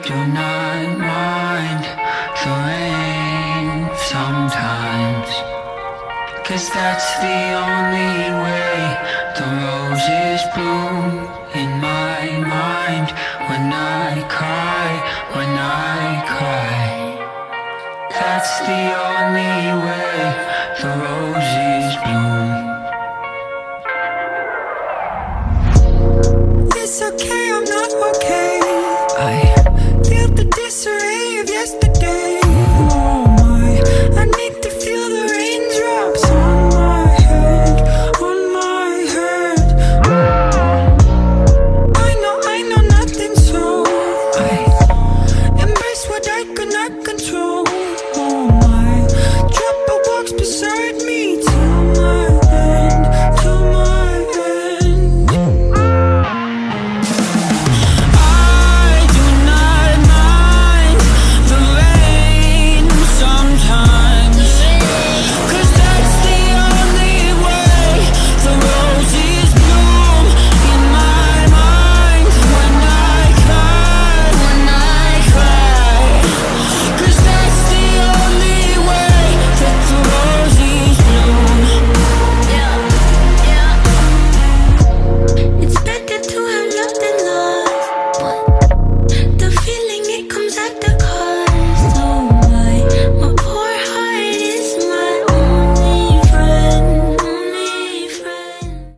do not mind the rain sometimes, 'cause that's the only way the roses bloom in my mind. When I cry, when I cry, that's the only way the roses